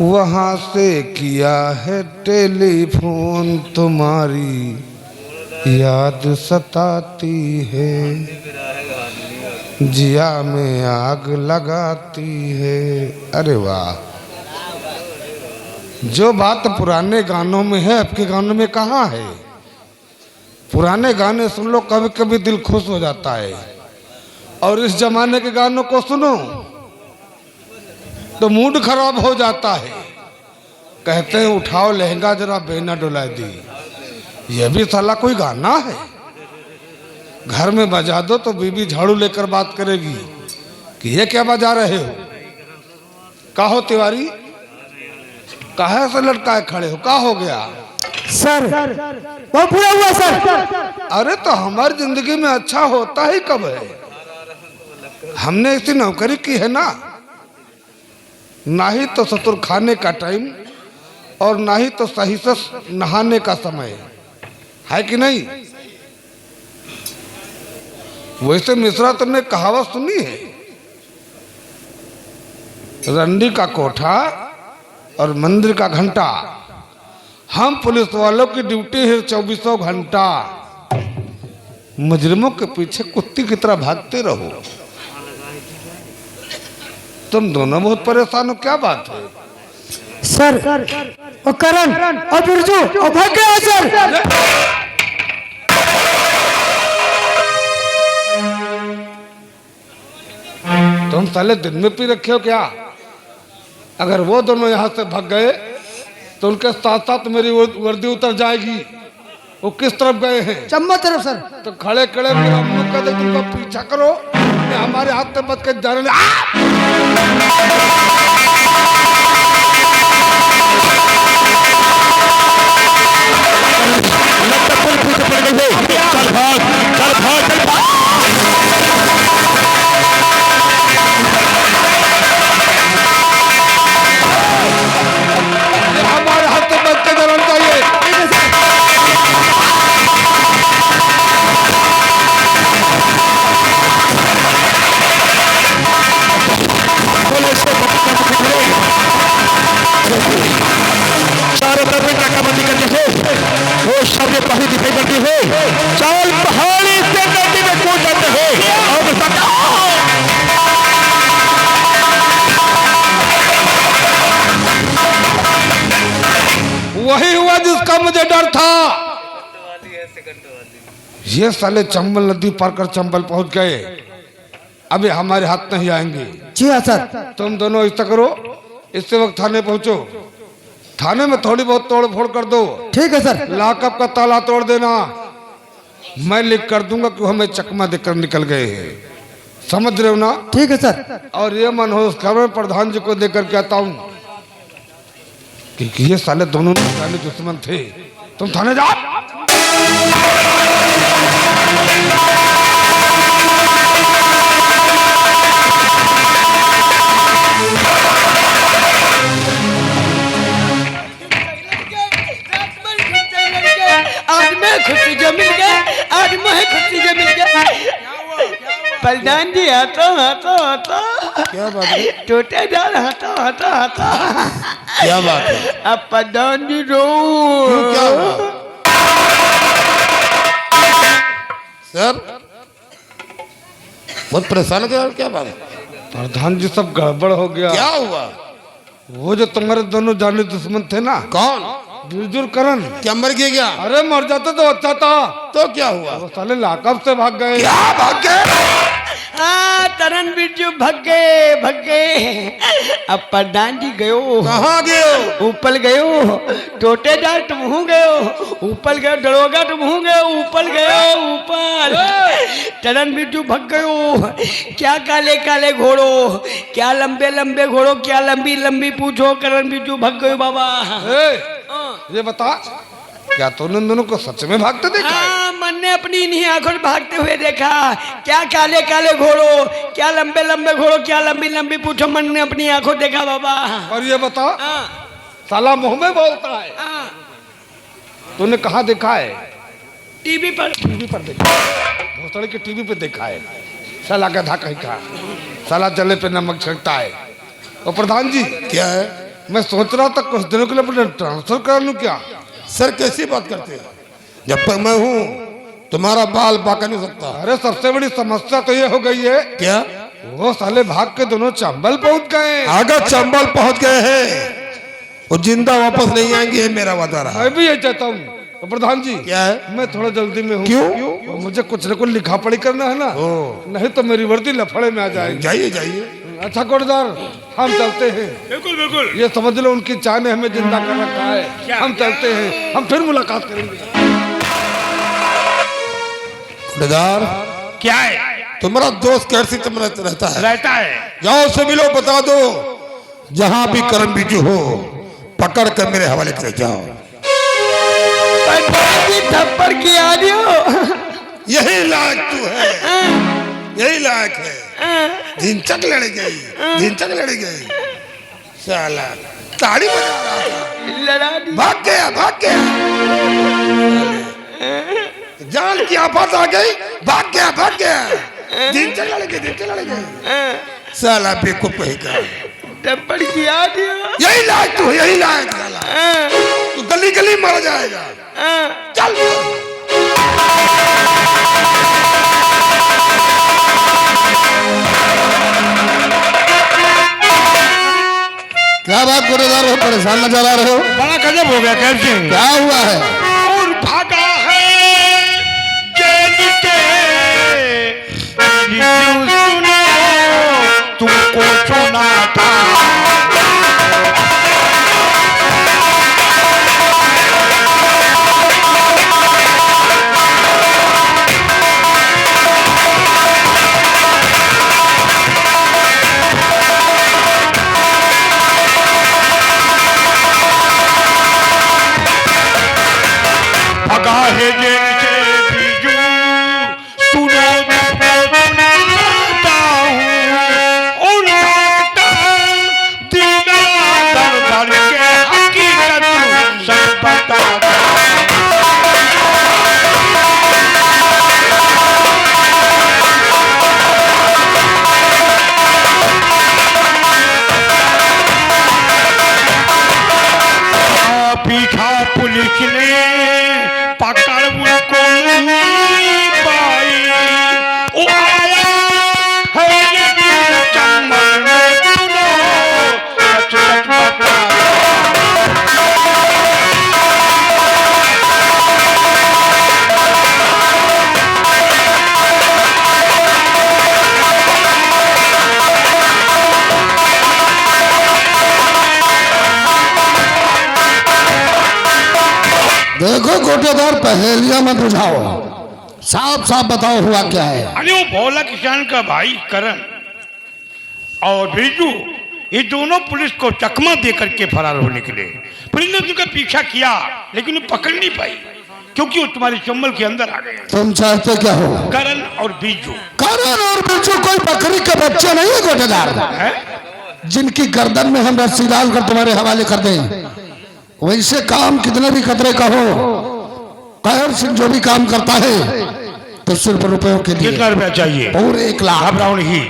वहाँ से किया है टेलीफोन, तुम्हारी याद सताती है, जिया में आग लगाती है। अरे वाह, जो बात पुराने गानों में है अब के गानों में कहाँ है। पुराने गाने सुन लो, कभी कभी दिल खुश हो जाता है, और इस जमाने के गानों को सुनो तो मूड खराब हो जाता है। कहते हैं उठाओ लहंगा जरा बेना डुला दी, यह भी साला कोई गाना है। घर में बजा दो तो बीबी झाड़ू लेकर बात करेगी कि ये क्या बजा रहे हो। कहो तिवारी, काहे से लटकाए खड़े हो, क्या हो गया? सर वो पूरा हुआ सर। अरे तो हमारी जिंदगी में अच्छा होता ही कब है? हमने इसी नौकरी की है ना, ना ही तो ससुर खाने का टाइम और ना ही तो सही से नहाने का समय है कि नहीं। वैसे मिश्रा तुमने कहावत सुनी है, रंडी का कोठा और मंदिर का घंटा। हम पुलिस वालों की ड्यूटी है 24 घंटा। मुजरिमों के पीछे कुत्ती की तरह भागते रहो। तुम दोनों बहुत परेशान हो, क्या बात है? सर और करण और बिरजू और भाग गया सर। तुम साले दिन में पी रखे हो क्या? अगर वो दोनों यहाँ से भाग गए तो उनके साथ साथ मेरी वर्दी उतर जाएगी। वो किस तरफ गए हैं? चम्बा तरफ सर। तो खड़े खड़े मेरा मुंह कर दे, तुमको पीछा करो, हमारे हाथ से बच के जाने। चल भाग चल भाग चल भाग। हमारे हाथ से बच के जाना चाहिए। चारों तरफ नाकाबंदी करते हो, वो सामने पहाड़ी दिखाई पड़ती है। चाल पहाड़ी से नदी में कूद जाते हो। वही हुआ जिसका मुझे डर था। ये साले चंबल नदी पार कर चंबल पहुंच गए, अभी हमारे हाथ नहीं आएंगे। जी हाँ सर। तुम दोनों ऐसा करो, इससे वक्त थाने पहुंचो, थाने में थोड़ी बहुत तोड़ फोड़ कर दो। ठीक है सर। लॉकअप का ताला तोड़ देना, मैं लिख कर दूंगा कि हमें चकमा देकर निकल गए हैं। समझ रहे हो ना? ठीक है सर। और ये मनोज खबर प्रधान जी को देकर के आता हूँ कि ये साले दोनों पहले दुश्मन थे। तुम थाने जाओ। आज मैं खुशी जो मिल गया, आज मैं खुशी जो मिल गया। प्रधान जी हाथों हाथों हाथों। क्या बात है? टूटे डाल हाथों हाथों हाथों। क्या बात है? अब प्रधान जी रो। क्या हुआ? सर बहुत परेशान हो गया, क्या बात है? प्रधान जी सब गड़बड़ हो गया। क्या हुआ? वो जो तुम्हारे दोनों जाने दुश्मन थे ना। कौन? बिरजू करण। क्या मर गया क्या? अरे मर जाते तो अच्छा था। तो क्या हुआ? वो साले लॉकअप से भाग गए। क्या भाग गए? हाँ तरन बिरजू भग गए। अब प्रधान जी गयो। कहाँ गए? ऊपर गयो। टोटे डाल तुम गयो। ऊपर गयो डरोगा तुम गयो। ऊपर गयो ऊपर। तरन बिरजू भग गयो। क्या काले काले घोड़ो, क्या लंबे लंबे घोड़ो, क्या लंबी लंबी पूछो। करण बिरजू भग गयो बाबा। ये बता, क्या तूने दोनों को सच में भागते देखा है? हाँ, मैंने अपनी इन्हीं आंखों से भागते हुए देखा। क्या काले काले घोड़ो, क्या लंबे लंबे घोड़ो, क्या लंबी लंबी पूछो, मैंने अपनी आंखों देखा बाबा। और ये बता, हाँ, साला मुंह में बोलता है, हाँ, तूने कहाँ देखा है? टीवी पर। टीवी पर देखा है, भोसड़ी के टीवी पे देखा है। साला गधा कहीं का, साला जले पे नमक छिड़कता है। और प्रधान जी क्या है? मैं सोच रहा था कुछ दिनों के लिए अपने ट्रांसफर करा लूं क्या। सर कैसी बात करते हैं? जब तक मैं हूँ तुम्हारा बाल बाका नहीं सकता। अरे सबसे बड़ी समस्या तो ये हो गई है, क्या? वो साले भाग के दोनों चंबल पहुंच गए। अगर चंबल पहुंच गए हैं वो जिंदा वापस नहीं आएंगे, ये मेरा वादा रहा। मैं भी यही चाहता हूँ। तो प्रधान जी क्या है? मैं थोड़ा जल्दी में हूँ। क्यों? वो मुझे कुछ न कुछ लिखा पढ़ी करना है ना, नहीं तो मेरी वर्दी लफड़े में आ जाएगी। जाइए जाइए। अच्छा कोटदार, हम चलते हैं। बिल्कुल बिल्कुल। ये समझ लो उनकी चाह ने हमें जिंदा कर रखा है। हम चलते हैं, हम फिर मुलाकात करेंगे। कोटेदार, क्या है? तुम्हारा दोस्त कैसे तुम रहता है? रहता है। जाओ उसे मिलो, बता दो जहां भी करम बीजू हो पकड़ कर मेरे हवाले कर जाओ। थप्पड़ किया दियो। यही लायक तू है, यही लायक है। झिंचक लड़ गई, झिंचक लड़ गई। साला ताड़ी बजा रहा था, लड़ा दी। भाग गया, भाग गया। जान की आफत आ गई, भाग गया, भाग गया। झिंचक लड़ गई, झिंचक लड़ गई। साला बेवकूफ कहेगा। थप्पड़ किया दियो। यही लायक तू है, यही लायक साला। तू गली गली मर जाएगा। चल क्या बात कोटेदार हो, परेशान नजर आ रहे हो? बड़ा गजब हो गया। कैसे? क्या हुआ है? और भागा है जेल के सुनो, तुमको सुना था। भगा है जेल से बीजू, सुनो तुमको सुनाता हूँ। और भागता दिल दर दर के हकीकत सब बताता। पीछा पुलिस ने पकड़ उनको नहीं पाई। ओ आया है ये दिल चंबल में, सुनो सच सच बता। देखो कोटेदार, पहेलियां मत बुझाओ, साफ साफ बताओ हुआ क्या है। अरे वो भोला किसान का भाई करण और बिरजू, ये दोनों पुलिस को चकमा दे करके फरार होने के लिए पुलिस ने उनका पीछा किया, लेकिन उन्हें पकड़ नहीं पाई क्योंकि वो तुम्हारे चंबल के अंदर आ गए। तुम चाहते क्या हो? करण और बिरजू। करण और बिरजू कोई बकरी के बच्चे नहीं है कोटेदार, जिनकी गर्दन में हम रस्सी डालकर तुम्हारे हवाले कर दें। वैसे काम कितने भी खतरे का हो, कहर सिंह जो भी काम करता है तो सिर्फ रुपयों के लिए। कितना रुपया चाहिए? पूरे 1 लाख। घबराओ नहीं,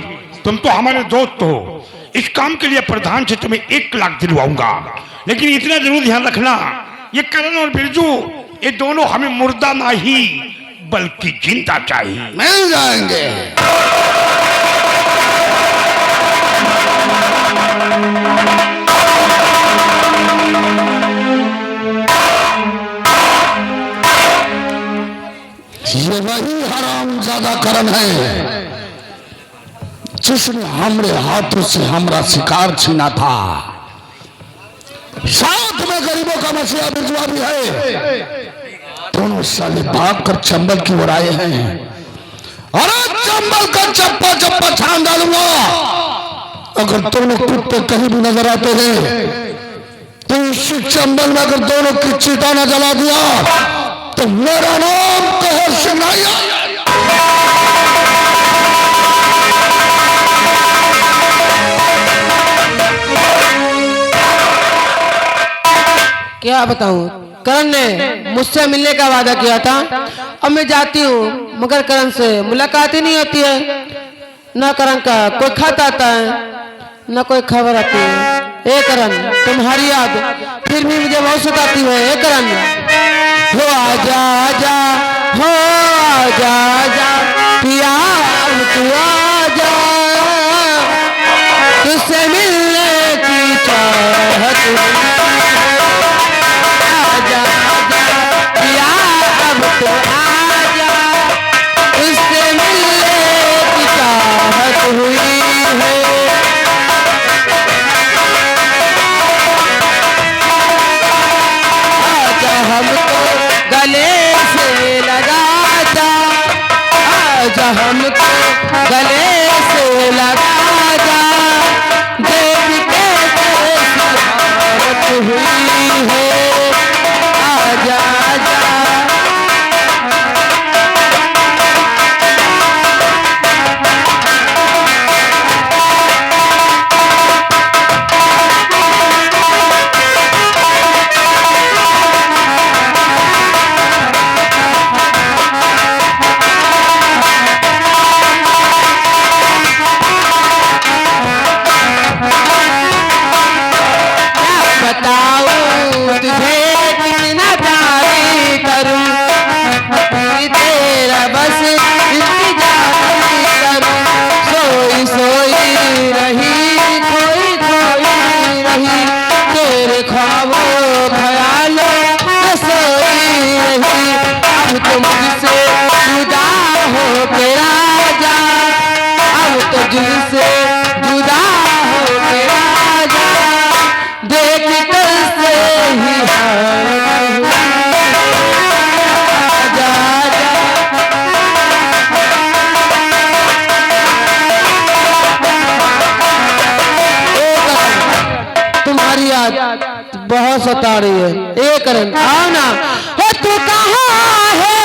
तुम तो हमारे दोस्त हो। इस काम के लिए प्रधान से तुम्हें 1 लाख दिलवाऊंगा, लेकिन इतना जरूर ध्यान रखना, ये करण और बिरजू ये दोनों हमें मुर्दा नहीं बल्कि जिंदा चाहिए। मिल जाएंगे। ये वही हरामजादा करण है जिसने हमरे हाथों से हमारा शिकार छीना था। साथ में गरीबों का मसीहा बिरजुआ भी है। दोनों साले भाग कर चंबल की ओर आए हैं। अरे चंबल का चप्पा चप्पा छान डालूंगा अगर दोनों कुत्ते कहीं भी नजर आते हैं। तो इस चंबल में अगर दोनों की चिता न जला दिया तो मेरा नाम कहर सिंह नहीं है। क्या बताऊं, करण ने मुझसे मिलने का वादा किया था। अब मैं जाती हूँ मगर करण से मुलाकात ही नहीं होती है। न करण का कोई खत आता है न कोई खबर आती है। ए करण तुम्हारी याद फिर भी मुझे बहुत सताती है। ए करण हो आजा आजा हो आजा आजा पिया अब तू आजा तुझसे मिलने की चाहत आजा आजा पिया अब तू आजा तुझसे मिलने की चाहत हुई है। हमको गले से लगाता आजा हमको गले से लगाता देख के सुहावत हुई है। आजा आजा से जुदा हो के राजा देख कर से ही आजा आजा तुम्हारी याद बहुत सता रही है। ए करण आओ ना तू कहाँ है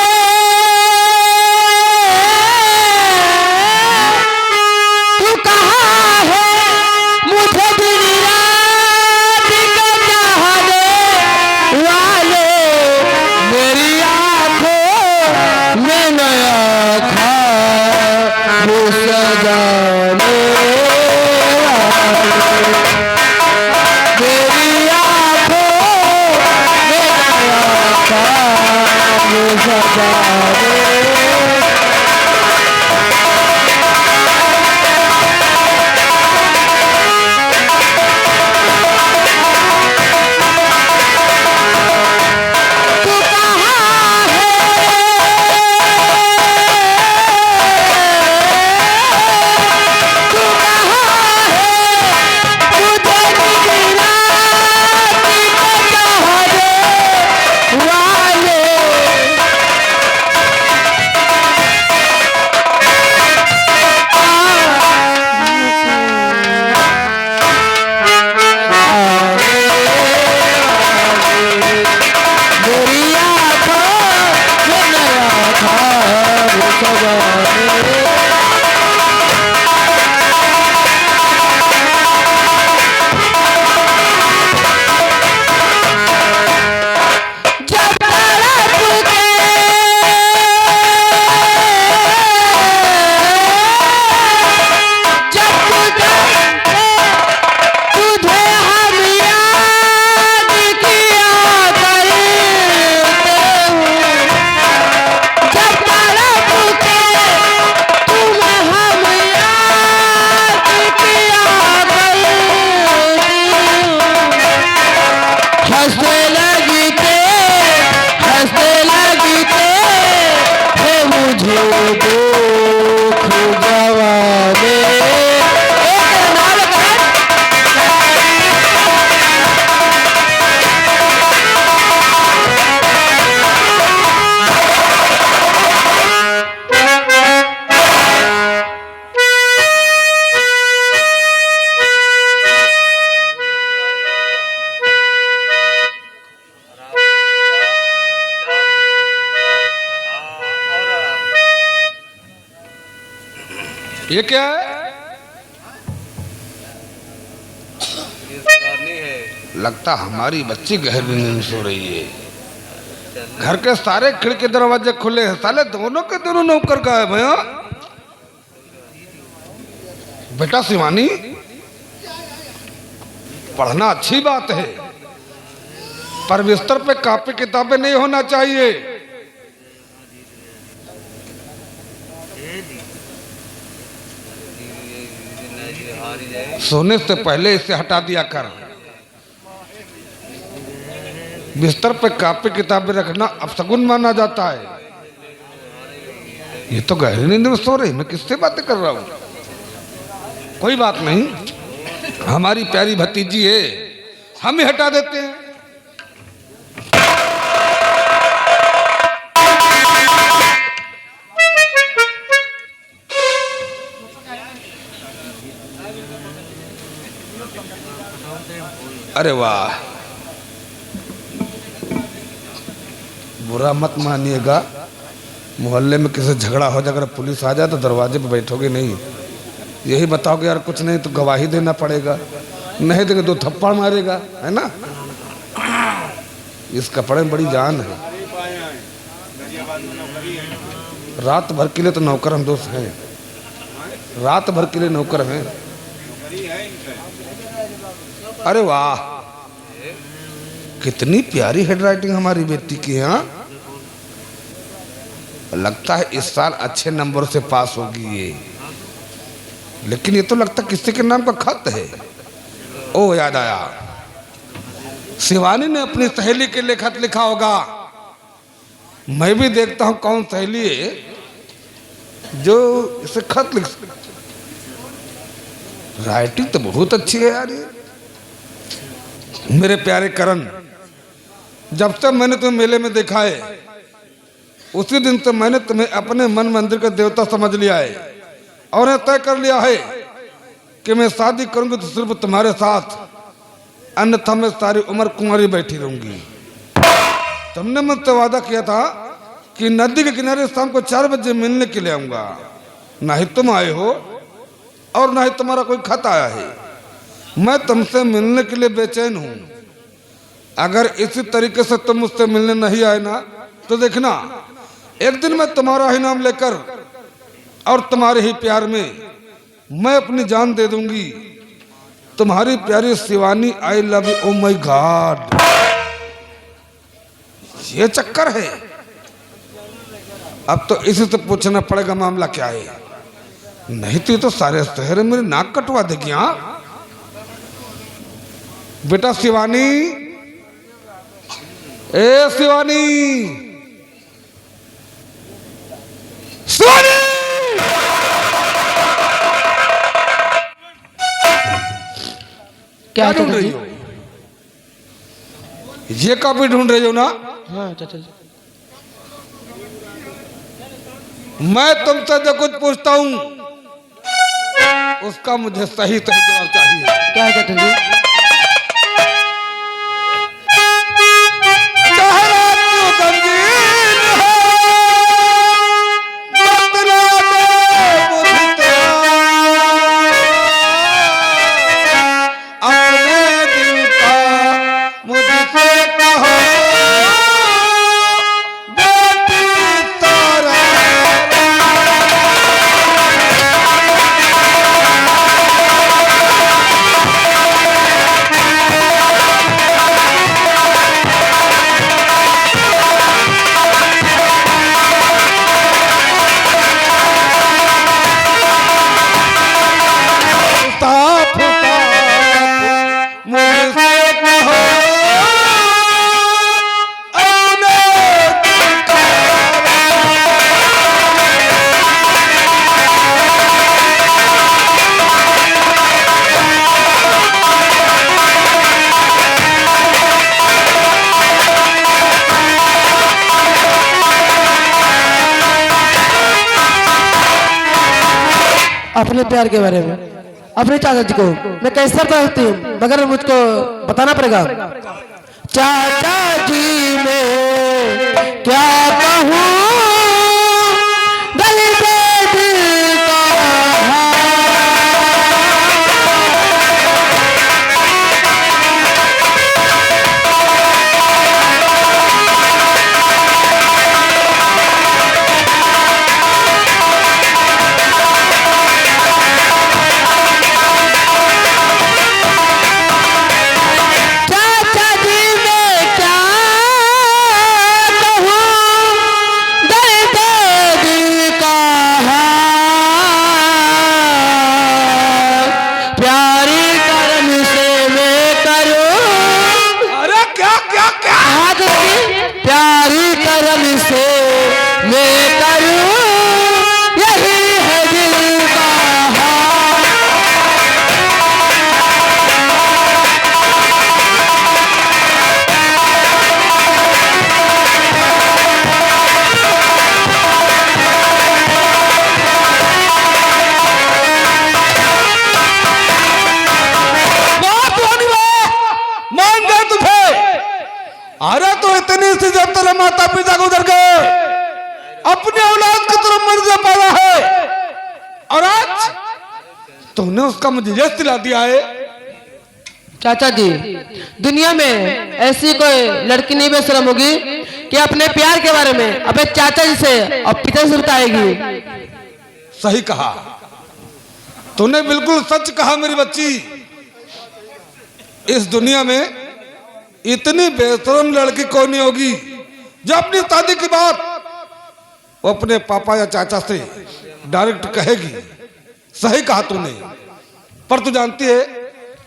ये क्या है? लगता हमारी बच्ची गहरी नींद सो रही है। घर के सारे खिड़की दरवाजे खुले हैं, साले दोनों के दोनों नौकर गायब हैं। बेटा शिवानी पढ़ना अच्छी बात है, पर बिस्तर पे कॉपी किताबें नहीं होना चाहिए। सोने से पहले इसे हटा दिया कर। बिस्तर पे कॉपी किताबें रखना अपशगुन माना जाता है। ये तो गहरी नींद में सो रही, मैं किससे बातें कर रहा हूं? कोई बात नहीं, हमारी प्यारी भतीजी है, हम ही हटा देते हैं। अरे वाह, बुरा मत मानिएगा, मोहल्ले में किसी झगड़ा हो जाए, अगर पुलिस आ जाए तो दरवाजे पे बैठोगे नहीं, यही बताओगे यार कुछ नहीं तो गवाही देना पड़ेगा, नहीं देंगे 2 थप्पड़ मारेगा, है ना। इस कपड़े में बड़ी जान है। रात भर के लिए तो नौकर हम दोस्त हैं, रात भर के लिए नौकर हैं। अरे वाह, कितनी प्यारी हैंडराइटिंग हमारी बेटी की। हाँ, लगता है इस साल अच्छे नंबर से पास होगी ये, लेकिन ये तो लगता किसी के नाम का खत है। ओ याद आया, शिवानी ने अपनी सहेली के लिए खत लिखा होगा। मैं भी देखता हूं कौन सहेली है जो इसे खत लिख। राइटिंग तो बहुत अच्छी है यार ये। मेरे प्यारे करण, जब से मैंने तुम्हें मेले में देखा है उसी दिन से मैंने तुम्हें अपने मन मंदिर का देवता समझ लिया है और यह तय कर लिया है कि मैं शादी करूंगी तो सिर्फ तुम्हारे साथ, अन्यथा मैं सारी उम्र कुंवारी बैठी रहूंगी। तुमने मुझसे वादा किया था कि नदी के किनारे शाम को 4 बजे मिलने के लिए आऊंगा। ना ही तुम आए हो और ना ही तुम्हारा कोई खत आया है। मैं तुमसे मिलने के लिए बेचैन हूं। अगर इसी तरीके से तुम मुझसे मिलने नहीं आए ना तो देखना, एक दिन मैं तुम्हारा ही नाम लेकर और तुम्हारे ही प्यार में मैं अपनी जान दे दूंगी। तुम्हारी प्यारी Shivani, I love you. Oh my God, ये चक्कर है। अब तो इसी से पूछना पड़ेगा मामला क्या है, नहीं तो ये तो सारे शहर में मेरी नाक कटवा देगी। हाँ बेटा शिवानी, ए शिवानी, शिवानी, क्या ढूंढ रही हो? ये कॉपी ढूंढ रही हो ना? हाँ चाचा जी। मैं तुमसे जो कुछ पूछता हूं उसका मुझे सही जवाब चाहिए। क्या है चाचा जी? अपने प्यार के बारे में अपने चाचा जी को मैं कैसे कहती हूँ, मगर मुझको बताना पड़ेगा। चाचा जी में क्या कहूँ, दिल पे दिल का तेरे माता पिता गुजर गए, अपने औलाद की तरफ मर्जी पाला है, और आज तुमने उसका मुझे यश दिला दिया है। चाचा जी, दुनिया में ऐसी कोई लड़की नहीं बेशरम होगी कि अपने प्यार के बारे में अपने चाचा जी से और पिता से बताएगी। सही कहा तूने, बिल्कुल सच कहा मेरी बच्ची। इस दुनिया में इतनी बेशरम लड़की कौन नहीं होगी जो अपनी शादी की बात वो अपने पापा या चाचा से डायरेक्ट कहेगी। सही कहा तूने, पर तू जानती है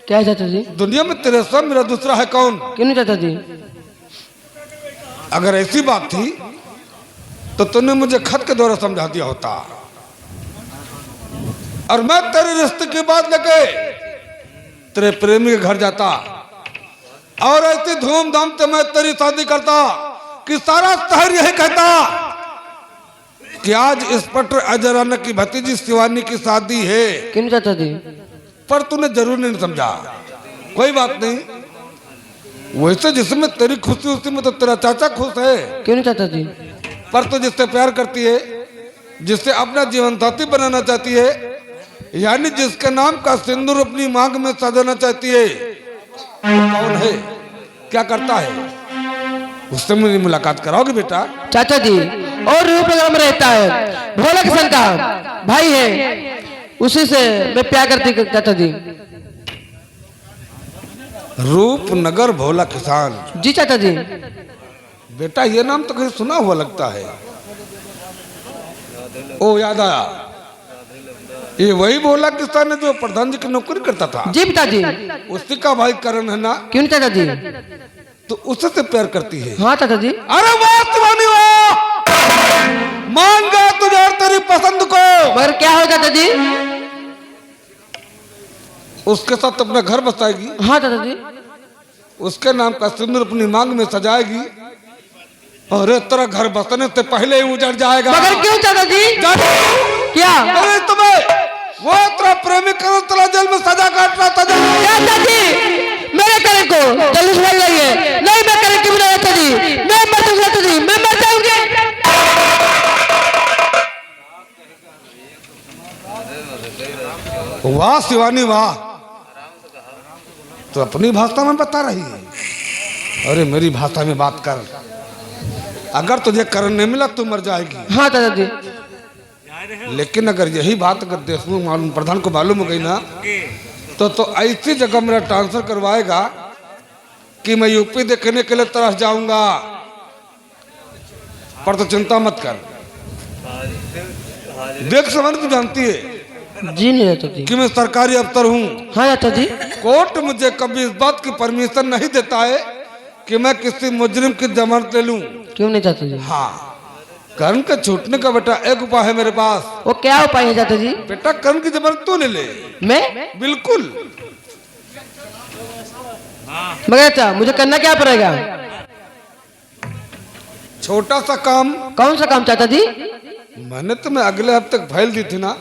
क्या है चाचा जी? दुनिया में तेरे सब मेरा दूसरा है कौन? क्यों नहीं चाचा जी? अगर ऐसी बात थी तो तूने मुझे खत के द्वारा समझा दिया होता, और मैं तेरे रिश्ते की बात लेके तेरे प्रेमी के घर जाता, और ऐसी धूमधाम से मैं तेरी शादी करता कि सारा शहर यही कहता कि आज इंस्पेक्टर अजय राणा की भतीजी शिवानी की शादी है। क्यों नहीं चाचा जी? पर तूने जरूर नहीं समझा। कोई बात नहीं, वैसे जिसमें तेरी खुशी उसी में तो तेरा चाचा खुश है। क्यों नहीं चाचा जी? पर तू जिससे प्यार करती है, जिससे अपना जीवन साथी बनाना चाहती है, यानी जिसके नाम का सिंदूर अपनी मांग में सजाना चाहती है, वो कौन है, क्या करता है, उससे मेरी मुलाकात कराओगे बेटा? चाचा जी, और रूपनगर में रहता है, भोला किसान का भाई है, उसी से मैं प्यार करती हूँ चाचा जी। रूपनगर भोला किसान? जी चाचा जी। बेटा ये नाम तो कहीं सुना हुआ लगता है। ओ याद आया, ये वही भोला किसान है जो प्रधान जी की नौकरी करता था? जी पिताजी। उसी का भाई करण है ना? क्यों नहीं चाचा जी? तो उससे से प्यार करती है? हाँ चाचा जी। अरे वाह शिवानी वाह, मान गया तुझे और तेरी पसंद को। मगर क्या हो चाचा जी? उसके साथ अपना घर बसाएगी, हाँ चाचा जी। उसके नाम का सिंदूर अपनी मांग में सजाएगी, और तेरा घर बसने से पहले ही उजड़ जाएगा। मगर क्यों चाचा जी? क्या? अरे तुम्हें वो तेरा प्रेमी करण तेरा जेल में सजा काट रहा था। चाचा जी, मेरे करण को जल्दी छोड़ लाइए। नहीं, मैं करण की बिना चाचा जी, मैं मर जाऊंगा चाचा जी, मैं मर जाऊंगी। वाह शिवानी वाह, तो अपनी भाषा में बता रही है। अरे मेरी भाषा में बात कर, अगर तुझे करण नहीं मिला तो मर जाएगी। हाँ चाचा जी। लेकिन अगर यही बात अगर देशमुख मालूम प्रधान को मालूम हो गई ना, तो ऐसी जगह मेरा ट्रांसफर करवाएगा कि मैं यूपी देखने के लिए तरस जाऊंगा। पर तो चिंता मत कर, देख समझ तू जानती है जी नहीं चाचा जी कि मैं सरकारी अफसर हूँ। हाँ चाचा जी। कोर्ट मुझे कभी इस बात की परमिशन नहीं देता है कि मैं किसी मुजरिम की जमानत ले लूं। क्यों नहीं चाचा जी? हाँ, करण के छूटने का बेटा एक उपाय है मेरे पास। वो क्या उपाय है चाचा जी? बेटा करण की जमानत तू ले ले। मैं? बिल्कुल। मगर अच्छा, मुझे करना क्या पड़ेगा? छोटा सा काम। कौन सा काम चाचा जी? मैंने तुम्हें अगले हफ्ते फाइल दी थी ना,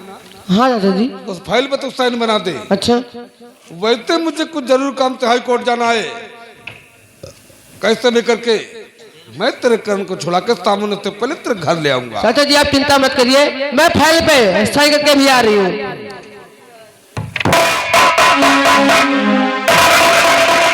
हाँ चाचा जी। उस फाइल पे तो साइन बना दे। अच्छा। वैसे मुझे कुछ जरूर काम से हाई कोर्ट जाना है, कैसे भी करके मैं तेरे करण को छुड़ा के सामने से पहले तेरे घर ले आऊंगा। चाचा जी आप चिंता मत करिए, मैं फाइल पे साइन करके भी आ रही हूँ।